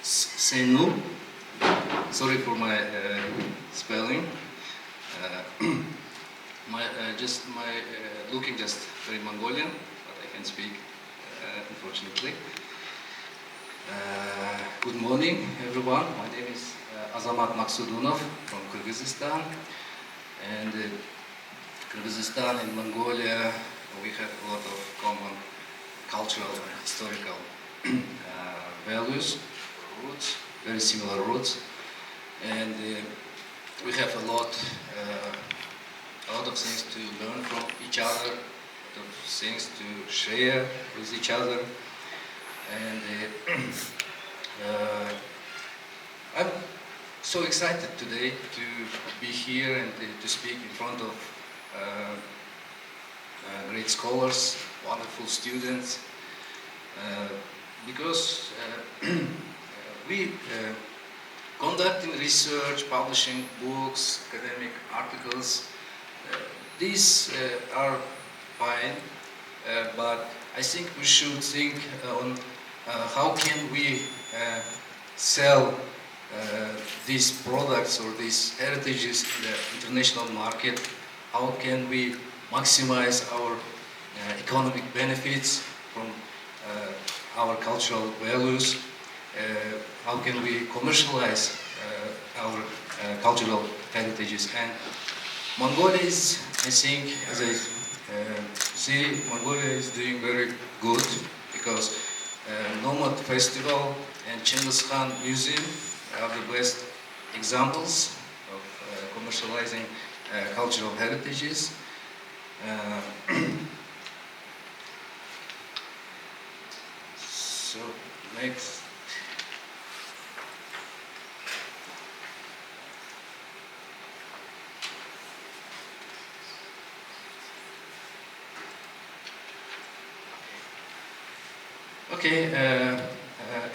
Senu. Sorry for my spelling. My looking just very Mongolian, but I can speak unfortunately. Good morning, everyone. My name is Azamat Maksüdünov from Kyrgyzstan, and Kyrgyzstan and Mongolia, we have a lot of common cultural and historical values, roots, very similar roots, and we have a lot of things to learn from each other, a lot of things to share with each other, and I'm so excited today to be here and to speak in front of great scholars, wonderful students, because we conducting research, publishing books, academic articles. These are fine, but I think we should think on how can we sell these products or these heritages in the international market. How can we maximize our economic benefits from our cultural values? How can we commercialize our cultural heritages? And Mongolia is, I think, as I see, Mongolia is doing very good, because Nomad Festival and Genghis Khan Museum are the best examples of commercializing cultural heritages. So next. Okay,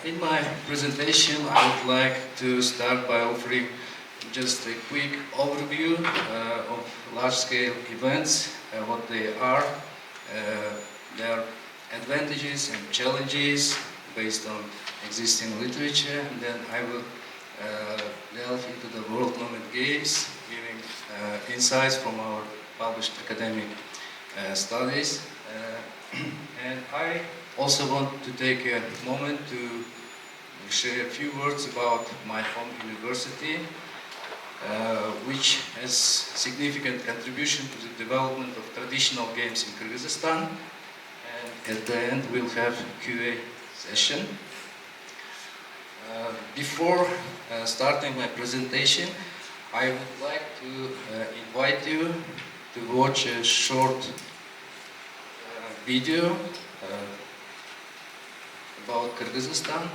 in my presentation I would like to start by offering just a quick overview of large-scale events, what they are, their advantages and challenges based on existing literature, and then I will delve into the World Nomad Games, giving insights from our published academic studies. And I also want to take a moment to share a few words about my home university, which has significant contribution to the development of traditional games in Kyrgyzstan. And at the end we'll have a Q&A session. Before starting my presentation, I would like to invite you to watch a short video about Kyrgyzstan.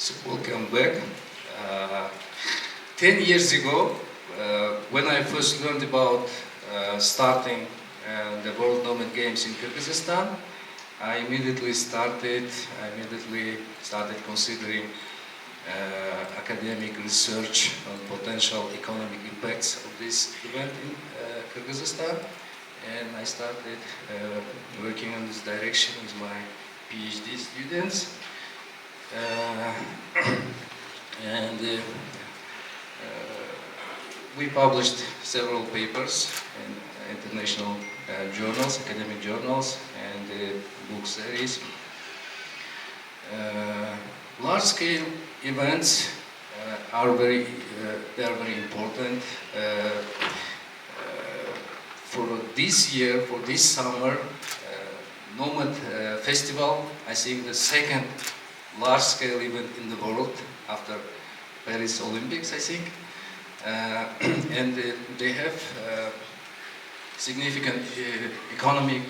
So welcome back. 10 years ago, when I first learned about starting the World Nomad Games in Kyrgyzstan, I immediately started considering academic research on potential economic impacts of this event in Kyrgyzstan, and I started working on this direction with my PhD students. And we published several papers in international journals, academic journals, and book series. Large-scale events are very important. For this year, for this summer, Nomad Festival, I think the second large-scale event in the world after Paris Olympics, I think. And they have significant economic,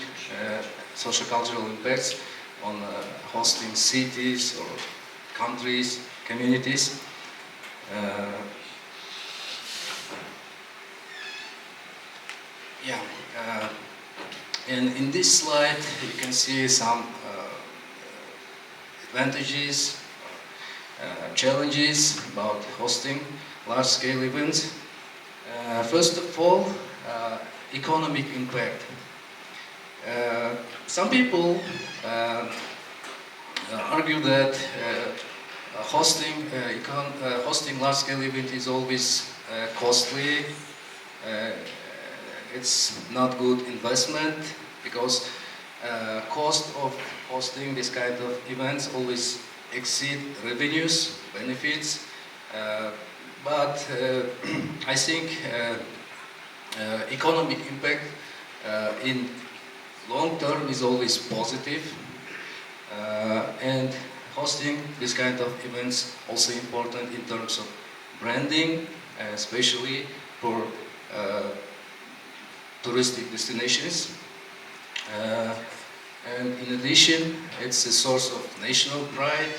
socio-cultural impacts on hosting cities or countries, communities. And in this slide you can see some advantages, challenges about hosting large-scale events. First of all, economic impact. Some people argue that hosting large-scale event is always costly. It's not good investment because cost of hosting this kind of events always exceed revenues, benefits. But I think economic impact in long term is always positive, and hosting this kind of events also important in terms of branding, especially for touristic destinations. And in addition, it's a source of national pride,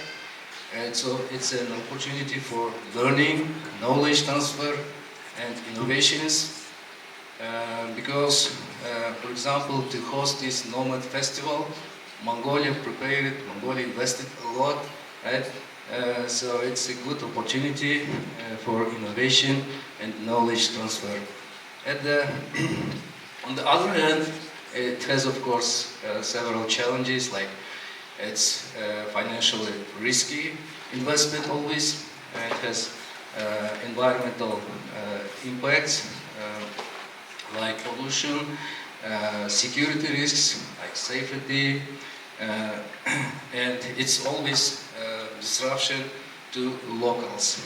and so it's an opportunity for learning, knowledge transfer, and innovations. Because, for example, to host this Nomad Festival, Mongolia prepared it, Mongolia invested a lot, right? So it's a good opportunity for innovation and knowledge transfer. And on the other hand, it has, of course, several challenges, like it's financially risky investment always. It has environmental impacts like pollution, security risks like safety, and it's always disruption to locals.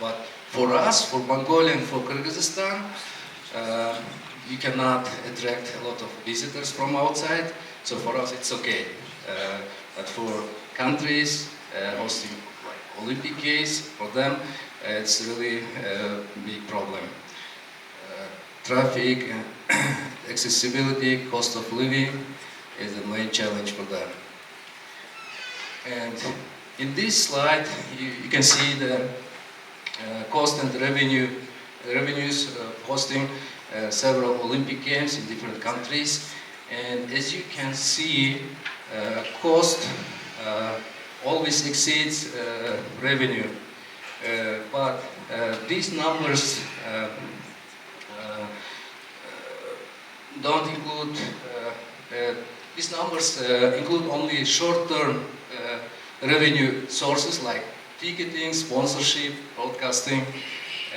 But for us, for Mongolia and for Kyrgyzstan, you cannot attract a lot of visitors from outside, so for us it's okay. But for countries hosting like Olympic Games, for them it's really a big problem. Traffic, accessibility, cost of living is the main challenge for them. And in this slide you can see the cost and revenues of hosting several Olympic Games in different countries, and as you can see, cost always exceeds revenue, but these numbers don't include, these numbers include only short-term revenue sources like ticketing, sponsorship, broadcasting,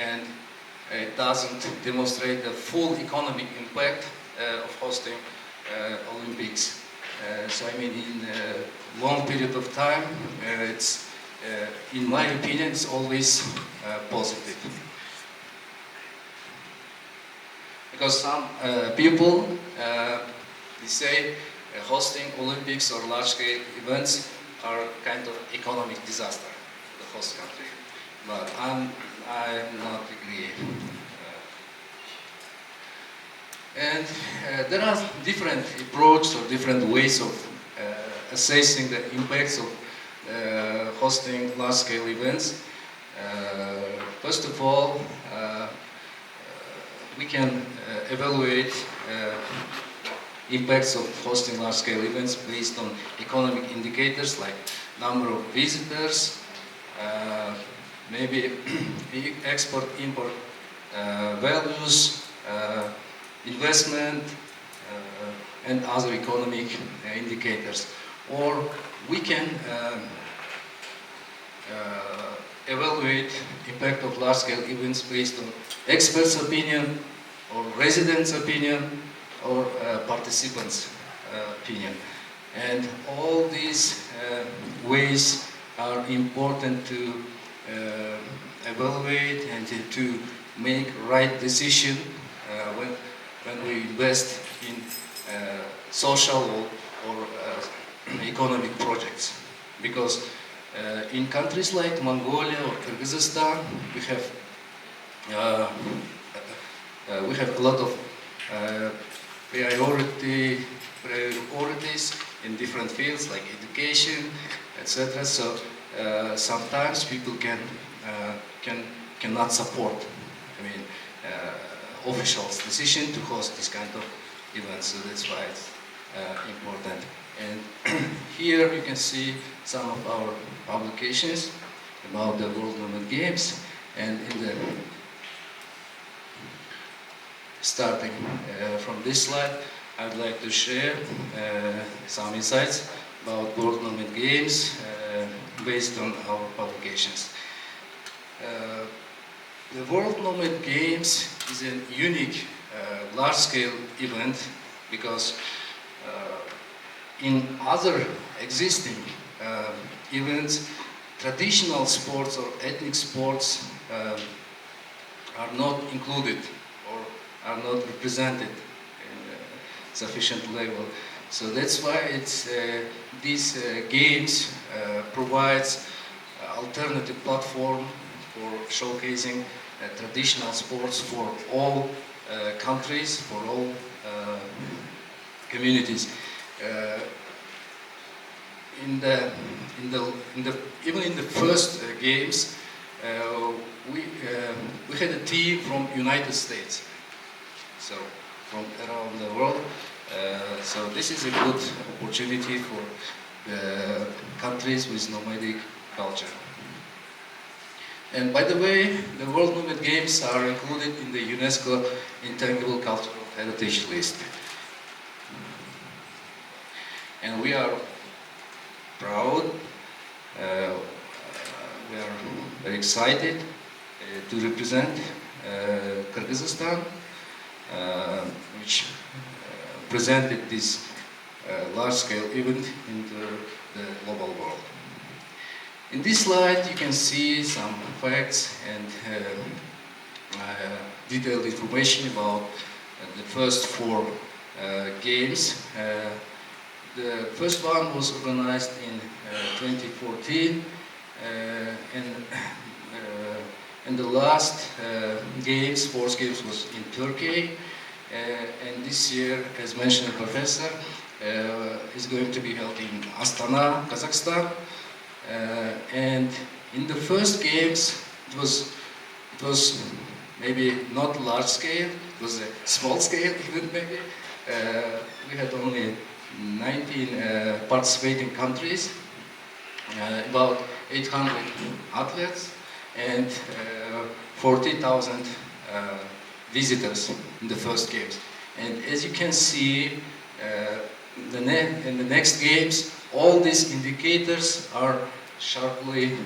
and it doesn't demonstrate the full economic impact of hosting Olympics. So I mean, in a long period of time, it's, in my opinion, it's always positive. Because some people, they say hosting Olympics or large-scale events are kind of economic disaster for the host country. But I'm not agree. And there are different approaches or different ways of assessing the impacts of hosting large-scale events. First of all, we can evaluate impacts of hosting large-scale events based on economic indicators like number of visitors, maybe export-import values, investment, and other economic indicators. Or we can evaluate impact of large-scale events based on experts' opinion, or residents' opinion, or participants' opinion. And all these ways are important to evaluate and to make right decision when we invest in social or economic projects. Because in countries like Mongolia or Kyrgyzstan, we have a lot of priorities in different fields like education, etc. So sometimes people cannot support, officials' decision to host this kind of events. So that's why it's important. And here you can see some of our publications about the World Nomad Games. And in the starting from this slide, I'd like to share some insights about World Nomad Games based on our publications. The World Nomad Games is a unique large-scale event because in other existing events, traditional sports or ethnic sports are not included or are not represented in a sufficient level. So that's why these games provides alternative platform for showcasing traditional sports for all countries, for all communities. Even in the first games, we had a team from United States, so from around the world. So this is a good opportunity for the countries with nomadic culture. And by the way, the World Nomad Games are included in the UNESCO Intangible Cultural Heritage List. And we are proud, we are very excited to represent Kyrgyzstan, which presented this large-scale event into the global world. In this slide, you can see some facts and detailed information about the first four games. The first one was organized in 2014, and the last games, fourth games, was in Turkey. And this year, as mentioned, Professor, is going to be held in Astana, Kazakhstan. And in the first games, it was maybe not large scale, it was a small scale event maybe. We had only 19 participating countries, about 800 athletes, and 40,000 visitors in the first games. And as you can see, in the next games, all these indicators are sharply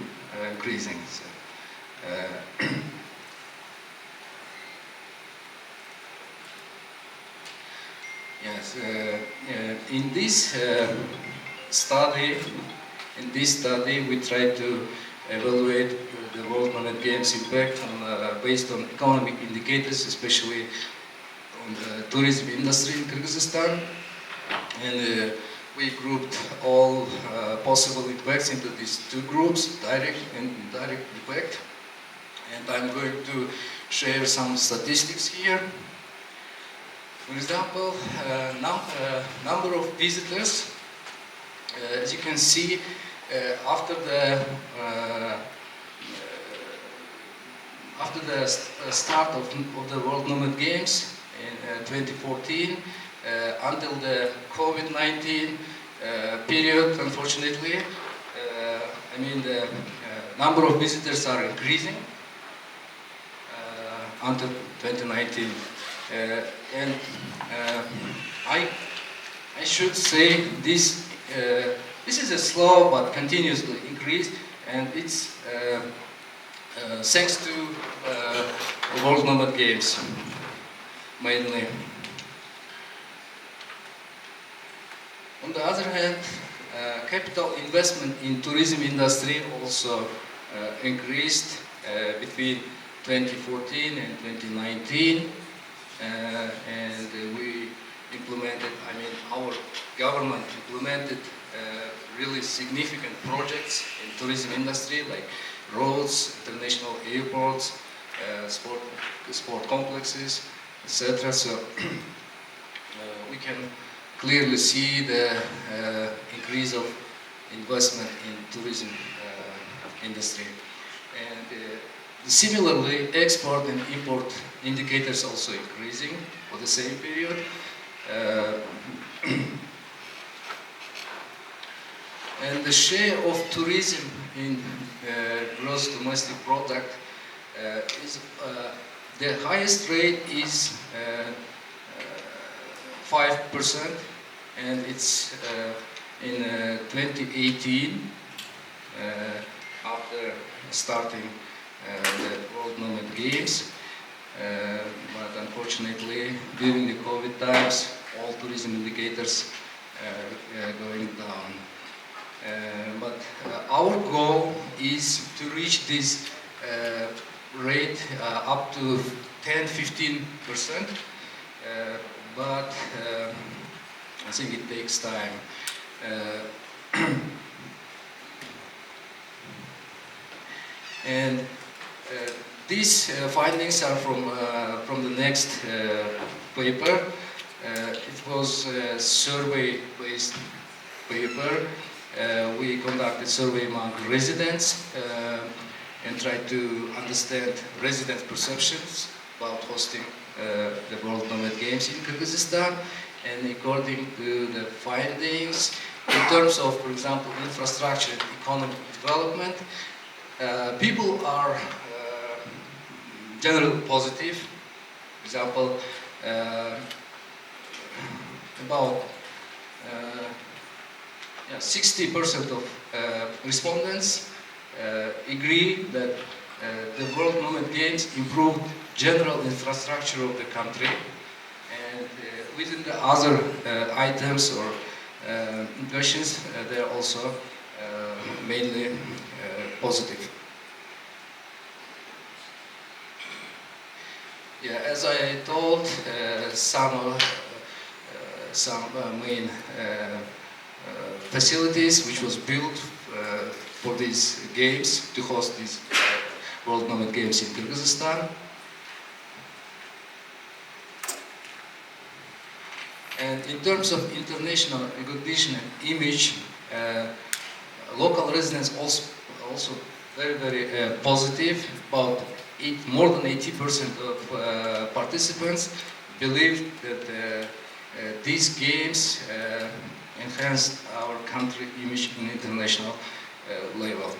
increasing. So, yes, in this study, we try to evaluate the World Nomad Games impact based on economic indicators, especially on the tourism industry in Kyrgyzstan. And we grouped all possible impacts into these two groups, direct and indirect impact. And I'm going to share some statistics here. For example, number of visitors. As you can see, After the start of the World Nomad Games in 2014 until the COVID-19 period, unfortunately, I mean the number of visitors are increasing until 2019, and I should say this is a slow but continuously increase, and it's thanks to World Nomad Games mainly. On the other hand, capital investment in tourism industry also increased between 2014 and 2019, and we implemented, I mean our government implemented really significant projects in tourism industry like roads, international airports, sport complexes, etc. So we can clearly see the increase of investment in tourism industry. And similarly, export and import indicators also increasing for the same period. And the share of tourism in gross domestic product is the highest rate is 5%, and it's in 2018 after starting the World Nomad Games. But unfortunately, during the COVID times, all tourism indicators are going down. But our goal is to reach this rate up to 10-15%, but I think it takes time. And these findings are from the next paper. It was a survey-based paper. We conducted survey among residents and tried to understand resident perceptions about hosting the World Nomad Games in Kyrgyzstan. And according to the findings, in terms of, for example, infrastructure and economic development, people are generally positive. For example, about 60% of respondents agree that the World Nomad Games improved general infrastructure of the country, and within the other items or impressions, they are also mainly positive. Yeah, as I told, some main facilities which was built for these games, to host these World Nomad Games in Kyrgyzstan. And in terms of international recognition and image, local residents also very positive. About more than 80% of participants believe that these games enhanced our country image in international level.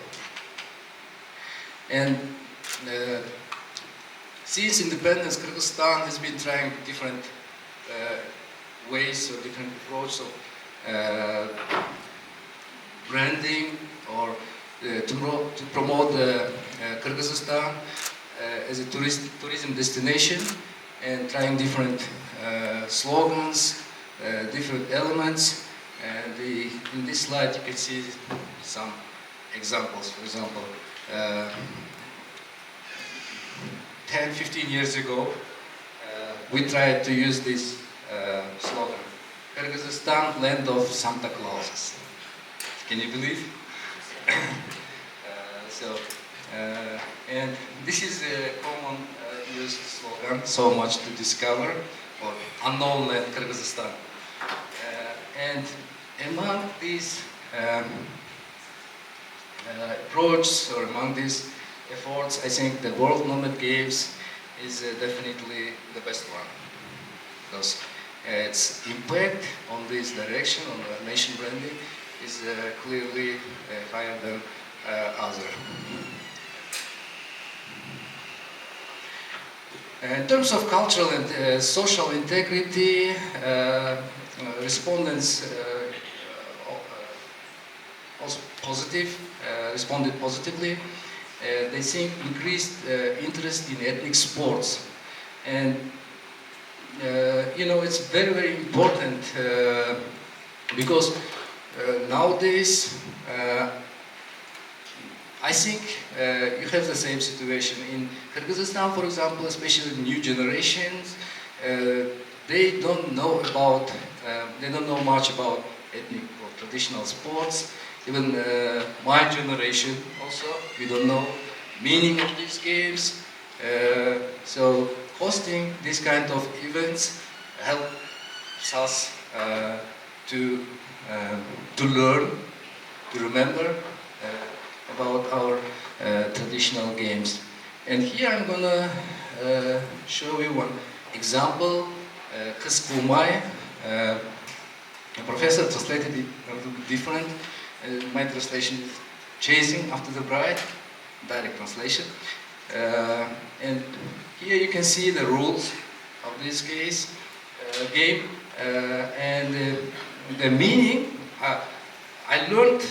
And since independence, Kyrgyzstan has been trying different ways or different approaches of branding or to promote Kyrgyzstan as a tourism destination, and trying different slogans, different elements. And in this slide you can see some examples. For example, 10-15 years ago we tried to use this slogan, Kyrgyzstan, land of Santa Clauses. Can you believe? And this is a common used slogan, so much to discover, or unknown land Kyrgyzstan. And among these approach, or among these efforts, I think the World Nomad Games is definitely the best one, because its impact on this direction, on the nation branding, is clearly higher than other. In terms of cultural and social integrity, respondents also responded positively. They think increased interest in ethnic sports, and it's very, very important because nowadays I think you have the same situation in Kyrgyzstan, for example, especially new generations. They don't know much about ethnic or traditional sports. Even my generation also, we don't know meaning of these games. So hosting this kind of events helps us to learn, to remember about our traditional games. And here I'm gonna show you one example. Kız Kulmay, a professor translated it a little bit different. My translation is Chasing After the Bride, direct translation. And here you can see the rules of this game, and the meaning. I learned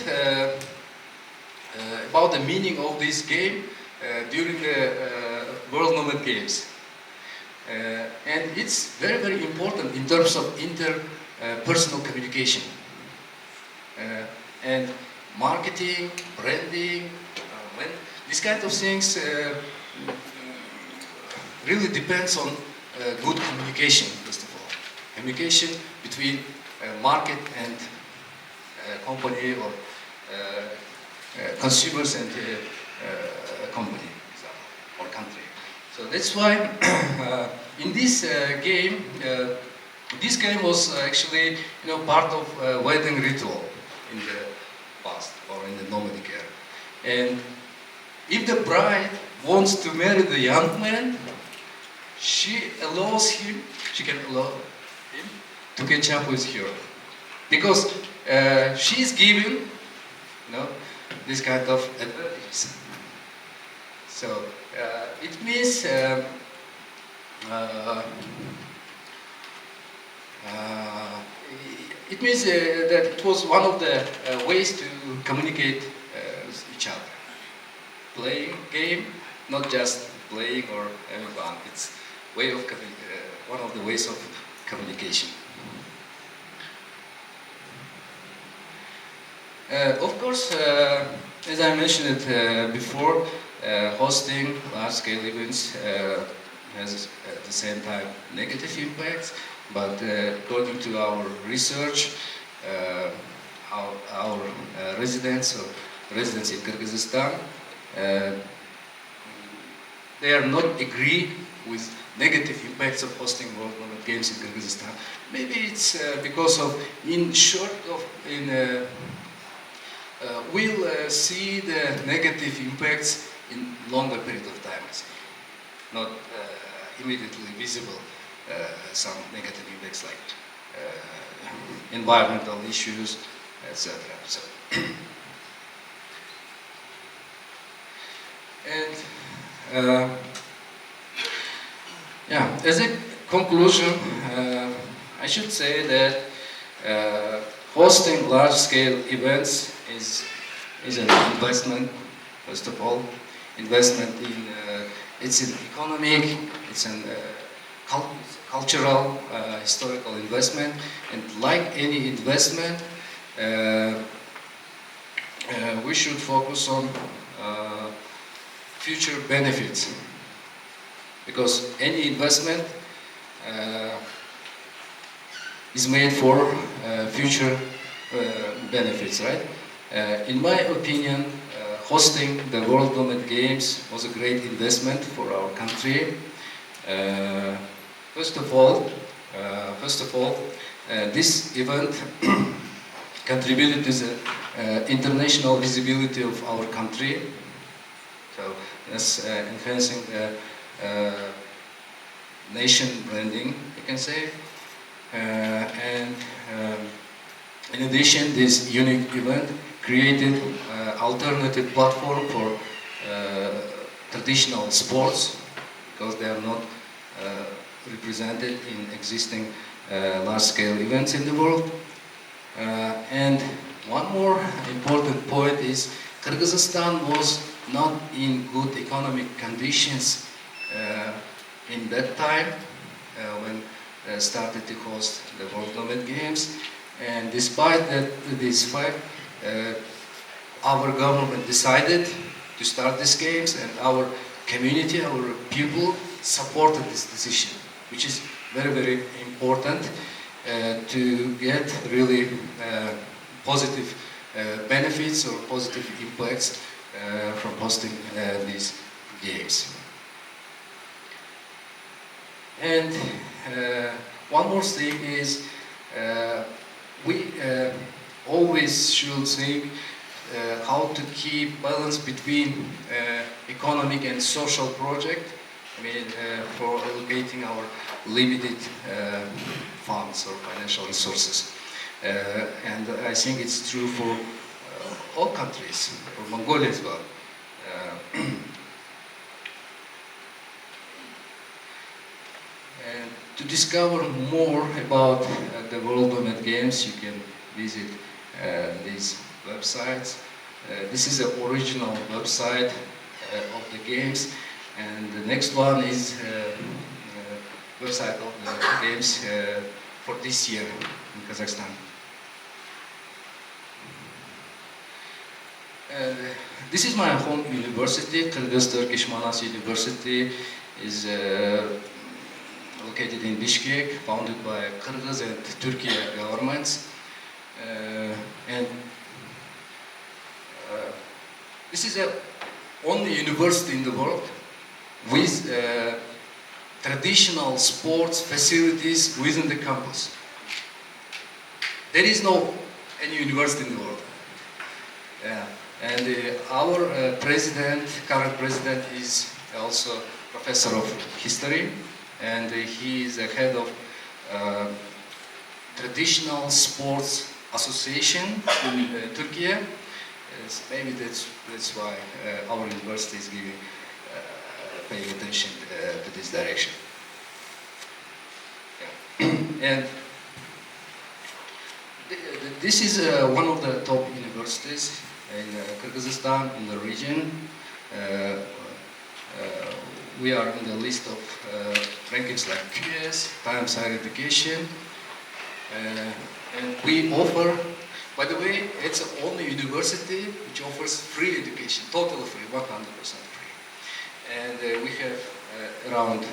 about the meaning of this game during the World Nomad Games. And it's very, very important in terms of interpersonal communication. And marketing, branding, when these kind of things really depends on good communication, first of all. Communication between market and company, or consumers and company or country. So that's why in this game was actually part of wedding ritual in the past, or in the nomadic era. And if the bride wants to marry the young man, she can allow him to catch up with her, because she is given this kind of advantages. So it means that it was one of the ways to communicate with each other. Playing game, not just playing or having fun. It's one of the ways of communication. Of course, as I mentioned it before, hosting large-scale events has at the same time negative impacts, but according to our research, our residents in Kyrgyzstan, they are not agree with negative impacts of hosting World Nomad Games in Kyrgyzstan. Maybe it's because of we'll see the negative impacts in longer period of time, not immediately visible. Some negative impacts like environmental issues, etc. So, and as a conclusion, I should say that hosting large-scale events is an investment. First of all, investment in it's an economic, it's an cultural, historical investment, and like any investment, we should focus on future benefits, because any investment is made for future benefits, right? In my opinion, hosting the World Nomad Games was a great investment for our country. First of all, this event contributed to the international visibility of our country. So that's enhancing the nation branding, you can say. And in addition, this unique event created alternative platform for traditional sports, because they are not represented in existing large-scale events in the world. And one more important point is Kyrgyzstan was not in good economic conditions in that time when started to host the World Nomad Games. And despite this fact, our government decided to start these games, and our community, our people supported this decision, which is very, very important to get really positive benefits or positive impacts from hosting these games. And one more thing is we always should think how to keep balance between economic and social project. I mean, for allocating our limited funds or financial resources. And I think it's true for all countries, for Mongolia as well. And to discover more about the World Nomad Games, you can visit these websites. This is the original website of the games, and the next one is website of the games for this year in Kazakhstan. This is my home university, Kyrgyz-Turkish University, is located in Bishkek, founded by Kyrgyz and Turkey governments. And this is the only university in the world with traditional sports facilities within the campus. There is no any university in the world. And our current president is also professor of history, and he is the head of traditional sports association in Turkey. Maybe that's why our university is giving paying attention to this direction. Yeah. And this is one of the top universities in Kyrgyzstan, in the region. We are in the list of rankings like QS, Times Higher Education, and we offer, by the way, it's the only university which offers free education, totally free, 100% free. And we have around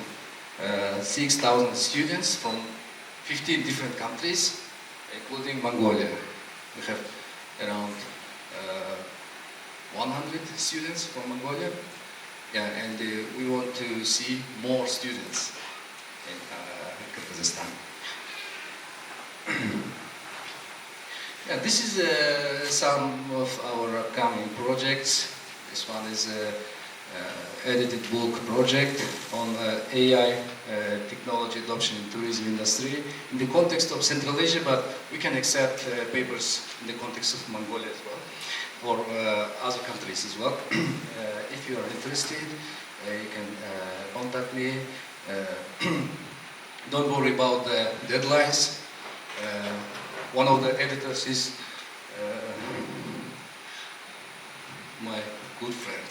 6,000 students from 15 different countries, including Mongolia. We have around 100 students from Mongolia. Yeah, and we want to see more students in Kyrgyzstan. Yeah, this is some of our upcoming projects. This one is edited book project on AI technology adoption in tourism industry in the context of Central Asia, but we can accept papers in the context of Mongolia as well, or other countries as well. If you are interested, you can contact me. Don't worry about the deadlines. One of the editors is my good friend.